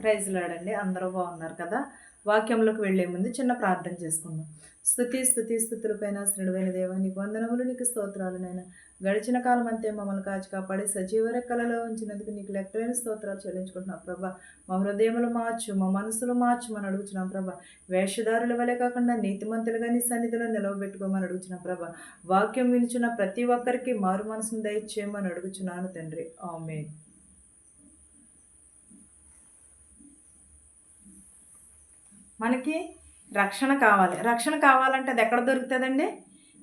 Praise lord. అందరూ బాగున్నారు కదా? వాక్యంలోకి వెళ్లే ముందు చిన్న ప్రార్థన చేసుకుందాం. స్తుతులు పైన శ్రేణువైన దేవా, నీకు వందనములు, నీకు స్తోత్రాలు నాయనా. గడిచిన కాలం అంతే మమ్మల్ని కాచి కాపాడి సజీవ రెక్కలలో ఉంచినందుకు నీకు లెక్కలేని స్తోత్రాలు చెల్లించుకుంటున్నాం ప్రభా. మా హృదయములు మార్చు, మా మనసులు మార్చమని అడుగుచున్నాం ప్రభా. వేషధారుల వలె కాకుండా నీతిమంతులుగా నీ సన్నిధిలో నిలవబెట్టుకోమని అడుగుచున్నాం ప్రభా. వాక్యం వినుచున్న ప్రతి ఒక్కరికి మారు మనసును దయచేయమని అడుగుచున్నాను తండ్రి. ఆమేన్. మనకి రక్షణ కావాలంటే అది ఎక్కడ దొరుకుతుందండి?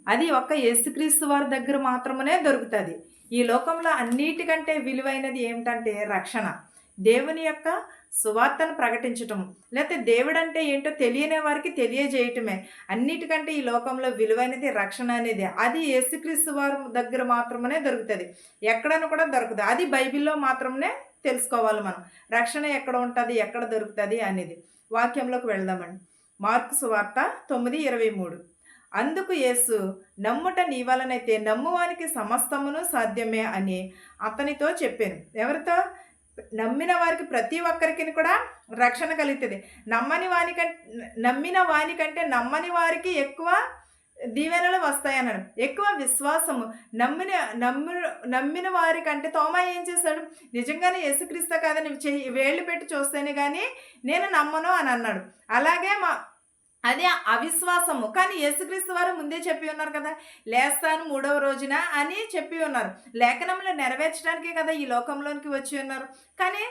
అది ఒక్క యేసుక్రీస్తు వారి దగ్గర మాత్రమే దొరుకుతుంది. ఈ లోకంలో అన్నిటికంటే విలువైనది ఏమిటంటే రక్షణ. దేవుని యొక్క సువార్తను ప్రకటించటం, లేకపోతే దేవుడంటే ఏంటో తెలియని వారికి తెలియజేయటమే అన్నిటికంటే ఈ లోకంలో విలువైనది రక్షణ అనేది. అది యేసుక్రీస్తు వారి దగ్గర మాత్రమే దొరుకుతుంది, ఎక్కడను కూడా దొరకదు. అది బైబిల్లో మాత్రమే తెలుసుకోవాలి మనం. రక్షణ ఎక్కడ ఉంటుంది, ఎక్కడ దొరుకుతుంది అనేది. వాక్యంలోకి వెళ్దామండి. మార్కు సువార్త 9:23. అందుకు యేసు, నమ్ముట నీ వలనైతే నమ్మువానికి సమస్తమును సాధ్యమే అని అతనితో చెప్పాను. ఎవరితో? నమ్మిన వారికి ప్రతి ఒక్కరికి కూడా రక్షణ కలుగుతుంది. నమ్మిన వానికంటే నమ్మని వారికి ఎక్కువ దీవెనలు వస్తాయన్నాడు. ఎక్కువ విశ్వాసము నమ్మిన వారికంటే తోమా ఏం చేశాడు? నిజంగానే యేసుక్రీస్తు కాదని వేళ్ళు పెట్టి చూస్తేనే కానీ నేను నమ్మను అని అన్నాడు. అలాగే అది అవిశ్వాసము. కానీ యేసుక్రీస్తు వారు ముందే చెప్పి ఉన్నారు కదా, లేస్తాను 3వ రోజున అని చెప్పి ఉన్నారు. లేఖనంలో నెరవేర్చడానికే కదా ఈ లోకంలోనికి వచ్చి ఉన్నారు. కానీ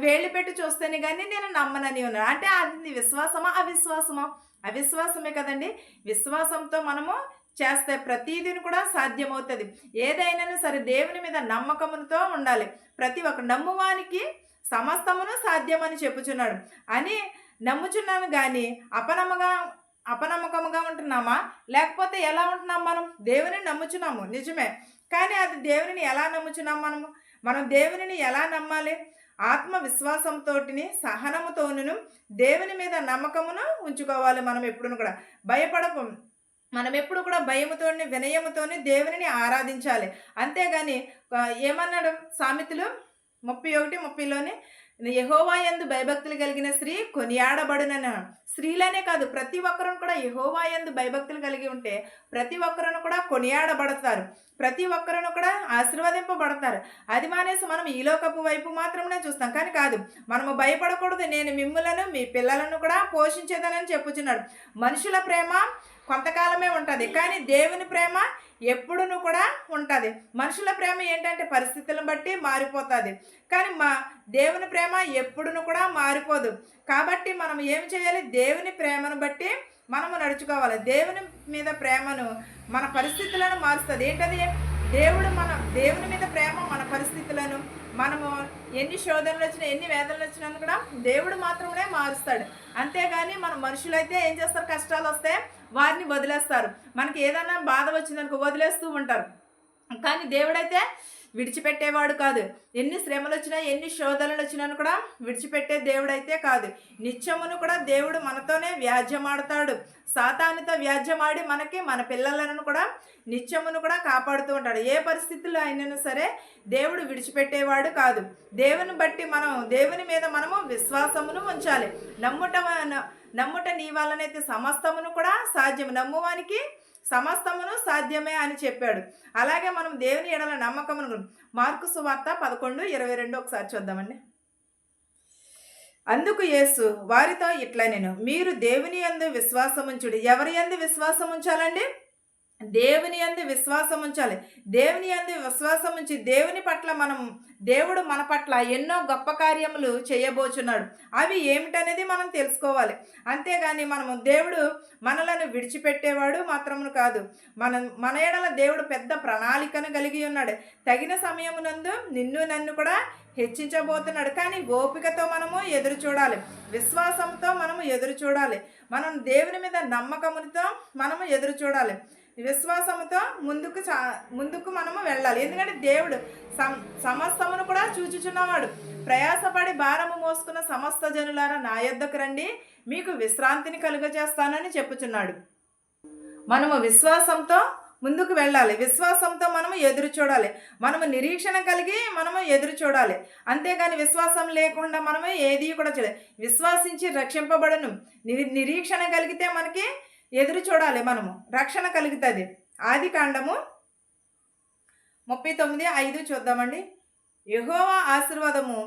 వేళ్ళు పెట్టి చూస్తేనే కానీ నేను నమ్మనని ఉన్నారు. అంటే అది విశ్వాసమా అవిశ్వాసమా? అవిశ్వాసమే కదండి. విశ్వాసంతో మనము చేస్తే ప్రతిదీని కూడా సాధ్యమవుతుంది. ఏదైనా సరే దేవుని మీద నమ్మకముతో ఉండాలి. ప్రతి ఒక్క నమ్మువానికి సమస్తమును సాధ్యమని చెప్పుచున్నాడు అని నమ్ముచున్నాను. కానీ అపనమ్మకముగా ఉంటున్నామా, లేకపోతే ఎలా ఉంటున్నాం? మనం దేవుని నమ్ముచున్నాము నిజమే, కానీ అది దేవుని ఎలా నమ్ముచున్నాం? మనం దేవుని ఎలా నమ్మాలి? ఆత్మవిశ్వాసంతోటిని సహనముతోను దేవుని మీద నమ్మకమును ఉంచుకోవాలి. మనం ఎప్పుడు కూడా భయముతోని వినయముతోని దేవుని ఆరాధించాలి. అంతేగాని ఏమన్నాడు సామెతలు 31:30లోని, యెహోవా యందు భయభక్తులు కలిగిన స్త్రీ కొనియాడబడునని. స్త్రీలనే కాదు, ప్రతి ఒక్కరూ కూడా యెహోవా యందు భయభక్తులు కలిగి ఉంటే ప్రతి ఒక్కరూ కూడా కొనియాడబడతారు, ప్రతి ఒక్కరూ కూడా ఆశీర్వదింపబడతారు. అది మానేసి మనం ఈ లోకపు వైపు మాత్రమే చూస్తాం. కానీ కాదు, మనము భయపడకూడదు. నేను మిమ్ములను మీ పిల్లలను కూడా పోషించేదనని చెప్పుచున్నాడు. మనుషుల ప్రేమ కొంతకాలమే ఉంటుంది, కానీ దేవుని ప్రేమ ఎప్పుడును కూడా ఉంటుంది. మనుషుల ప్రేమ ఏంటంటే పరిస్థితులను బట్టి మారిపోతుంది, కానీ దేవుని ప్రేమ ఎప్పుడును కూడా మారిపోదు. కాబట్టి మనం ఏం చేయాలి? దేవుని ప్రేమను బట్టి మనము నడుచుకోవాలి. దేవుని మీద ప్రేమను మన పరిస్థితులను మారుస్తుంది. ఏంటది? దేవుని మీద ప్రేమ మన పరిస్థితులను, మనము ఎన్ని శోధనలు వచ్చినా ఎన్ని వేదనలు వచ్చినా కూడా దేవుడు మాత్రమే మారుస్తాడు. అంతేగాని మన మనుషులైతే ఏం చేస్తారు? కష్టాలు వస్తే వారిని వదిలేస్తారు. మనకి ఏదైనా బాధ వచ్చిందనుకో వదిలేస్తూ ఉంటారు. కానీ దేవుడైతే విడిచిపెట్టేవాడు కాదు. ఎన్ని శ్రమలు వచ్చినా ఎన్ని శోధనలు వచ్చినా కూడా విడిచిపెట్టే దేవుడైతే కాదు. నిత్యమును కూడా దేవుడు మనతోనే వ్యాజ్యమాడతాడు. సాతానుతో వ్యాజ్యమాడి మన పిల్లలను కూడా నిత్యమును కూడా కాపాడుతూ ఉంటాడు. ఏ పరిస్థితుల్లో అయినా సరే దేవుడు విడిచిపెట్టేవాడు కాదు. దేవుని మీద మనము విశ్వాసమును ఉంచాలి. నమ్ముట నీ వలనైతే సమస్తమును కూడా సాధ్యం, నమ్మువానికి సమస్తమును సాధ్యమే అని చెప్పాడు. అలాగే మనం దేవుని ఎడల నమ్మకమును. మార్కు సువార్త 11:22 ఒకసారి చూద్దామండి. అందుకు యేసు వారితో ఇట్లనెను, మీరు దేవుని యందు విశ్వాసముంచుడి. ఎవరి యందు విశ్వాసం ఉంచాలండి? దేవుని యందు విశ్వాసం ఉంచాలి. దేవుని యందు విశ్వాసం ఉంచి దేవుడు మన పట్ల ఎన్నో గొప్ప కార్యములు చేయబోచున్నాడు. అవి ఏమిటనేది మనం తెలుసుకోవాలి. అంతేగాని దేవుడు మనలను విడిచిపెట్టేవాడు మాత్రమును కాదు. మన ఎడల దేవుడు పెద్ద ప్రణాళికను కలిగి ఉన్నాడు. తగిన సమయమునందు నన్ను కూడా హెచ్చించబోతున్నాడు. కానీ ఓపికతో మనము ఎదురు చూడాలి, విశ్వాసంతో మనము ఎదురు చూడాలి. మనం దేవుని మీద నమ్మకముతో మనము ఎదురు చూడాలి. విశ్వాసముతో ముందుకు మనము వెళ్ళాలి. ఎందుకంటే దేవుడు సమస్తమును కూడా చూచుచున్నవాడు. ప్రయాసపడి భారము మోసుకున్న సమస్త జనులారా నా యొద్దకు రండి, మీకు విశ్రాంతిని కలుగజేస్తానని చెప్పుచున్నాడు. మనము విశ్వాసంతో ముందుకు వెళ్ళాలి. విశ్వాసంతో మనము ఎదురు చూడాలి. మనము నిరీక్షణ కలిగి మనము ఎదురు చూడాలి. అంతేగాని విశ్వాసం లేకుండా మనము ఏది కూడా చేయలేం. విశ్వాసించి రక్షింపబడును. నిరీక్షణ కలిగితే మనకి ఎదురు చూడాలి, మనము రక్షణ కలుగుతుంది. ఆదికాండము 39:5 చూద్దామండి. యెహోవా ఆశీర్వాదము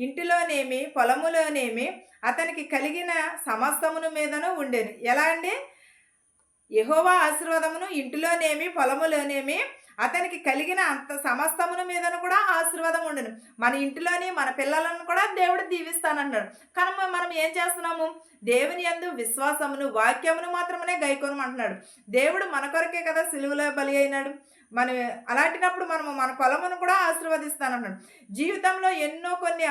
ఇంటిలోనేమి పొలములోనేమి అతనికి కలిగిన సమస్తమును మీదను ఉండేను. ఎలా అండి? యెహోవా ఆశీర్వాదమును ఇంటిలోనేమి పొలములోనేమి అతనికి కలిగిన అంత సమస్తమును మీదను కూడా ఆశీర్వాదం ఉండను. మన ఇంటిలోని మన పిల్లలను కూడా దేవుడు దీవిస్తానన్నాడు. కానీ మనం ఏం చేస్తున్నాము? దేవుని యందు విశ్వాసమును వాక్యమును మాత్రమే గైకొనమంటున్నాడు. దేవుడు మన కొరకే కదా సిలువలో బలి అయినాడు. మనం అలాంటినప్పుడు మనము మన పొలమును కూడా ఆశీర్వదిస్తానన్నాడు. జీవితంలో ఎన్నో కొన్ని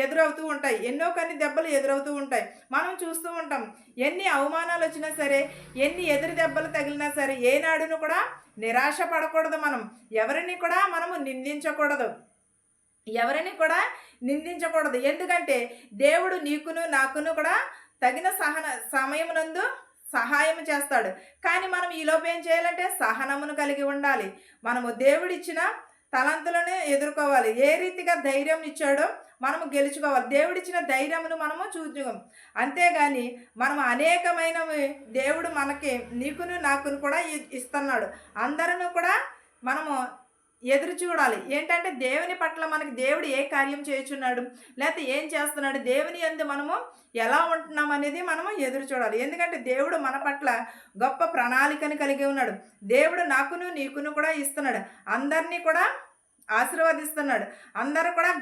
ఎదురవుతూ ఉంటాయి, ఎన్నో కొన్ని దెబ్బలు ఎదురవుతూ ఉంటాయి. మనం చూస్తూ ఉంటాం. ఎన్ని అవమానాలు వచ్చినా సరే, ఎన్ని ఎదురు దెబ్బలు తగిలినా సరే, ఏనాడును కూడా నిరాశ పడకూడదు. ఎవరిని కూడా మనము నిందించకూడదు. ఎందుకంటే దేవుడు నీకును నాకును కూడా తగిన సమయమునందు సహాయం చేస్తాడు. కానీ మనం ఈలోపు ఏం చేయాలంటే సహనమును కలిగి ఉండాలి. మనము దేవుడిచ్చిన తలంతులను ఎదుర్కోవాలి. ఏ రీతిగా ధైర్యం ఇచ్చాడో మనము గెలుచుకోవాలి. దేవుడిచ్చిన ధైర్యమును మనము చూద్దాం. అంతేగాని మనం అనేకమైనవి దేవుడు మనకి నీకును నాకును కూడా ఇస్తున్నాడు. అందరూ కూడా మనము ఎదురు చూడాలి. ఏంటంటే దేవుని పట్ల మనకి దేవుడు ఏ కార్యం చేయుచున్నాడు, లేకపోతే ఏం చేస్తున్నాడు, దేవుని యందు మనము ఎలా ఉంటున్నాం అనేది మనము ఎదురు చూడాలి. ఎందుకంటే దేవుడు మన పట్ల గొప్ప ప్రణాళికను కలిగి ఉన్నాడు. దేవుడు నాకును నీకును కూడా ఇస్తున్నాడు. అందరినీ కూడా ఆశీర్వదిస్తున్నాడు. అందరూ కూడా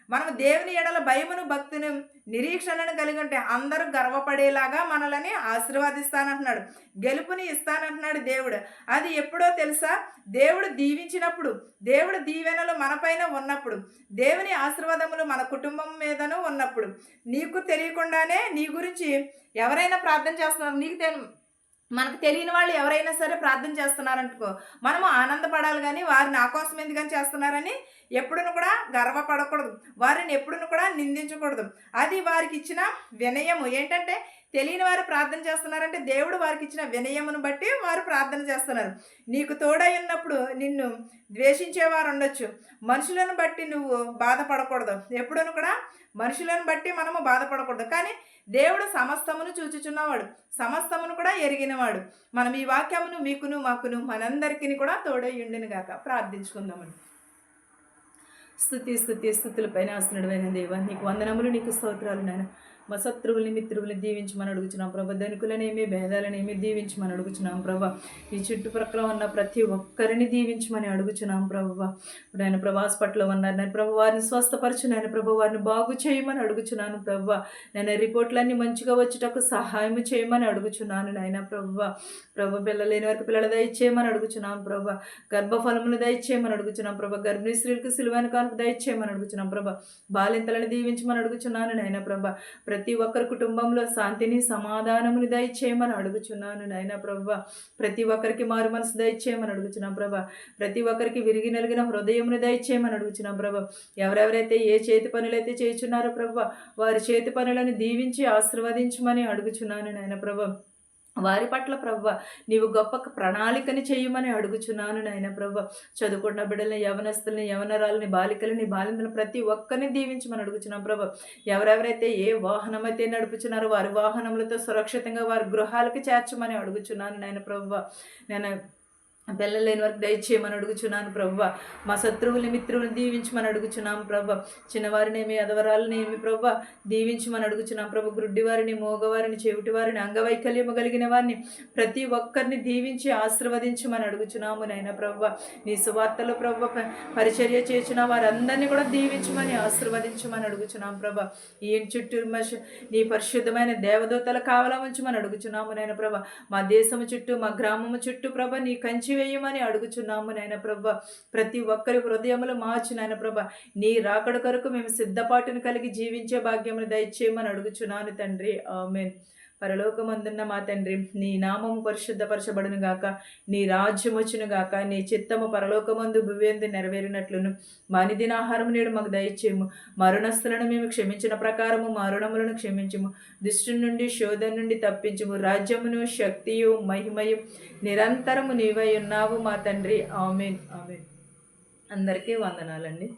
మనం దేవుని ఎడల భయమును భక్తిని నిరీక్షణను కలిగి ఉంటే అందరూ గర్వపడేలాగా మనల్ని ఆశీర్వదిస్తానంటున్నాడు. గెలుపుని ఇస్తానంటున్నాడు దేవుడు. అది ఎప్పుడో తెలుసా? దేవుడు దీవించినప్పుడు, దేవుడు దీవెనలు మనపైన ఉన్నప్పుడు, దేవుని ఆశీర్వాదములు మన కుటుంబం మీదను ఉన్నప్పుడు. నీకు తెలియకుండానే నీ గురించి ఎవరైనా ప్రార్థన చేస్తున్నారు, మనకు తెలియని వాళ్ళు ఎవరైనా సరే ప్రార్థన చేస్తున్నారనుకో, మనము ఆనందపడాలి. కానీ వారు నా కోసం ఎందుకని చేస్తున్నారని ఎప్పుడును కూడా గర్వపడకూడదు. వారిని ఎప్పుడును కూడా నిందించకూడదు. అది వారికి ఇచ్చిన వినయము. ఏంటంటే తెలియని వారు ప్రార్థన చేస్తున్నారంటే దేవుడు వారికి ఇచ్చిన వినయమును బట్టి వారు ప్రార్థన చేస్తున్నారు. నీకు తోడై ఉన్నప్పుడు నిన్ను ద్వేషించేవారు ఉండొచ్చు. మనుషులను బట్టి నువ్వు బాధపడకూడదు. ఎప్పుడును కూడా మనుషులను బట్టి మనము బాధపడకూడదు. కానీ దేవుడు సమస్తమును చూచుచున్నవాడు, సమస్తమును కూడా ఎరిగినవాడు. మనం ఈ వాక్యమును మీకును మాకును మనందరికీ కూడా తోడై ఉండును గాక. ప్రార్థించుకుందామండి. స్తుతుల పైన ఆస్తుడమైన దేవా, నీకు వందనములు, నీకు స్తోత్రాలు నాయన. మా శత్రువుల్ని మిత్రువుల్ని దీవించమని అడుగుచున్నాం ప్రభా. ధనికులనేమి భేదాలనేమి దీవించమని అడుగుచున్నాం ప్రభా. ఈ చుట్టుప్రక్కల ఉన్న ప్రతి ఒక్కరిని దీవించమని అడుగుచున్నాం ప్రభా. ఆయన ప్రభా హాస్పిటల్లో ఉన్నారు నేను ప్రభా, వారిని స్వస్థపరచు నాయన ప్రభా, వారిని బాగు చేయమని అడుగుచున్నాను ప్రభా. నేను రిపోర్ట్లన్నీ మంచిగా వచ్చేటకు సహాయం చేయమని అడుగుచున్నాను నాయన ప్రభా. ప్రభా పిల్లలేని వారికి పిల్లలు దయచేయమని అడుగుచున్నాం ప్రభా. గర్భఫలములు దయచేయమని అడుగుచున్నాం ప్రభా. గర్భిణీ స్త్రీలకు సిలువైన కానుక దయచేయమని అడుగుచున్నాం ప్రభా. బాలింతలను దీవించమని అడుగుచున్నాను నాయన ప్రభా. ప్రతి ఒక్కరి కుటుంబంలో శాంతిని సమాధానముని దయచేయమని అడుగుచున్నాను నాయన ప్రభా. ప్రతి ఒక్కరికి మారు మనసు దయచేయమని అడుగుచున్నాం ప్రభా. ప్రతి ఒక్కరికి విరిగి నలిగిన హృదయముని దయచేయమని అడుగుచున్నాం ప్రభా. ఎవరెవరైతే ఏ చేతి పనులైతే చేయుచున్నారో ప్రభా, వారి చేతి పనులను దీవించి ఆశీర్వదించమని అడుగుచున్నాను నాయన ప్రభా. వారి పట్ల ప్రభా నీవు గొప్ప ప్రణాళికని చేయమని అడుగుచున్నాను నాయన ప్రభా. చదువుకున్న బిడ్డల్ని, యవనస్తుల్ని, యవనరాలని, బాలికలని, బాలింతలను ప్రతి ఒక్కరిని దీవించమని అడుగుచున్నాం ప్రభా. ఎవరెవరైతే ఏ వాహనం అయితే నడుపుచున్నారో వారి వాహనములతో సురక్షితంగా వారి గృహాలకి చేర్చమని అడుగుచున్నాను నాయన ప్రభా. నేను పిల్లలు లేని వరకు దయచేయమని అడుగుచున్నాను ప్రభా. మా శత్రువుల్ని మిత్రువుని దీవించమని అడుగుచున్నాం ప్రభా. చిన్నవారినేమి అధవరాలనేమి ప్రభా దీవించమని అడుగుచున్నాం ప్రభా. గుడ్డివారిని, మోగవారిని, చెవిటివారిని, అంగవైకల్యము కలిగిన వారిని ప్రతి ఒక్కరిని దీవించి ఆశీర్వదించమని అడుగుచున్నాము నాయన ప్రభా. నీ సువార్తలో ప్రభా పరిచర్య చేసిన వారందరినీ కూడా దీవించమని ఆశీర్వదించమని అడుగుచున్నాం ప్రభా. ఈ చుట్టూ నీ పరిశుద్ధమైన దేవదూతల కావలా ఉంచమని అడుగుచున్నాము నాయన ప్రభా. మా దేశము చుట్టూ, మా గ్రామము చుట్టూ ప్రభా నీ కంచి వేయమని అడుగుచున్నాము నాయన ప్రభా. ప్రతి ఒక్కరి హృదయములు మార్చు నాయన ప్రభా. నీ రాకడ కొరకు మేము సిద్ధపాటును కలిగి జీవించే భాగ్యమును దయచేయమని అడుగుచున్నాను తండ్రి. ఆమేన్. పరలోకమందున్న మా తండ్రి, నీ నామము పరిశుద్ధపరచబడును గాక, నీ రాజ్యం వచ్చును గాక, నీ చిత్తము పరలోకమందు భువ్యందు నెరవేరినట్లును మా అనుదిన ఆహారము నేడు మాకు దయచేయము. మా రుణస్థులను మేము క్షమించిన ప్రకారము మా రుణములను క్షమించుము. దుష్టు నుండి శోధన నుండి తప్పించుము. రాజ్యమును శక్తియు మహిమయు నిరంతరము నీవై ఉన్నావు మా తండ్రి. ఆమేన్. ఆమేన్. అందరికీ వందనాలండి.